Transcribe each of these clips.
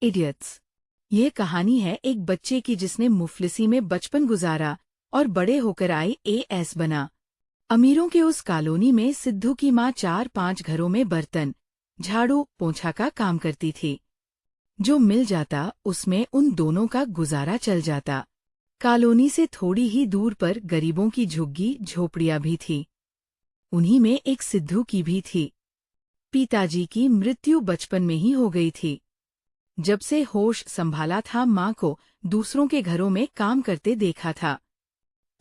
Idiots. ये कहानी है एक बच्चे की जिसने मुफलिसी में बचपन गुजारा और बड़े होकर IAS बना। अमीरों के उस कॉलोनी में सिद्धू की माँ 4-5 घरों में बर्तन, झाड़ू, पोंछा का काम करती थी। जो मिल जाता उसमें उन दोनों का गुजारा चल जाता। कॉलोनी से थोड़ी ही दूर पर गरीबों की झुग्गी झोपड़ियां भी थी। उन्हीं में एक सिद्धू की भी थी। पिताजी की मृत्यु बचपन में ही हो गई थी। जब से होश संभाला था माँ को दूसरों के घरों में काम करते देखा था।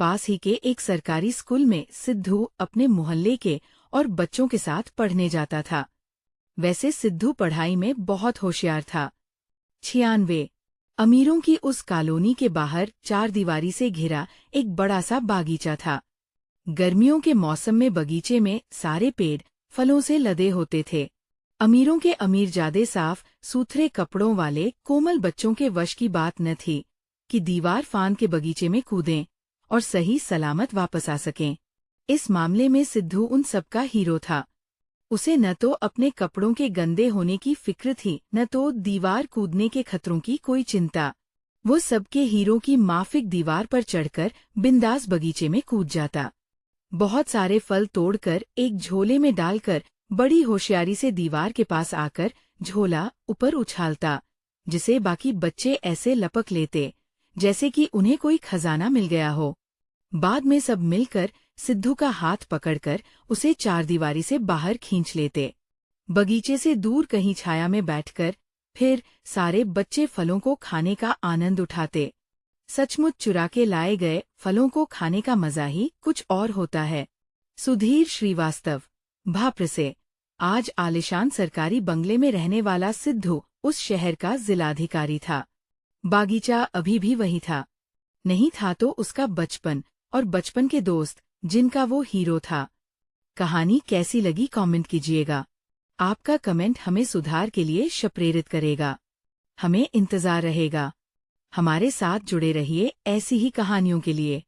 पास ही के एक सरकारी स्कूल में सिद्धू अपने मोहल्ले के और बच्चों के साथ पढ़ने जाता था। वैसे सिद्धू पढ़ाई में बहुत होशियार था। 96 अमीरों की उस कॉलोनी के बाहर 4 दीवारी से घिरा एक बड़ा सा बागीचा था। गर्मियों के मौसम में बगीचे में सारे पेड़ फलों से लदे होते थे। अमीरों के अमीरजादे साफ सुथरे कपड़ों वाले कोमल बच्चों के वश की बात न थी कि दीवार फांद के बगीचे में कूदें और सही सलामत वापस आ सकें। इस मामले में सिद्धू उन सबका हीरो था। उसे न तो अपने कपड़ों के गंदे होने की फिक्र थी, न तो दीवार कूदने के खतरों की कोई चिंता। वो सबके हीरो की माफिक दीवार पर चढ़कर बिंदास बगीचे में कूद जाता। बहुत सारे फल तोड़कर एक झोले में डालकर बड़ी होशियारी से दीवार के पास आकर झोला ऊपर उछालता, जिसे बाकी बच्चे ऐसे लपक लेते जैसे कि उन्हें कोई खजाना मिल गया हो। बाद में सब मिलकर सिद्धू का हाथ पकड़कर उसे 4 दीवारी से बाहर खींच लेते। बगीचे से दूर कहीं छाया में बैठकर फिर सारे बच्चे फलों को खाने का आनंद उठाते। सचमुच चुरा के लाए गए फलों को खाने का मजा ही कुछ और होता है। सुधीर श्रीवास्तव, भाप्र से। आज आलिशान सरकारी बंगले में रहने वाला सिद्धू उस शहर का जिलाधिकारी था। बागीचा अभी भी वही था। नहीं था तो उसका बचपन और बचपन के दोस्त जिनका वो हीरो था। कहानी कैसी लगी कमेंट कीजिएगा। आपका कमेंट हमें सुधार के लिए प्रेरित करेगा। हमें इंतजार रहेगा। हमारे साथ जुड़े रहिए ऐसी ही कहानियों के लिए।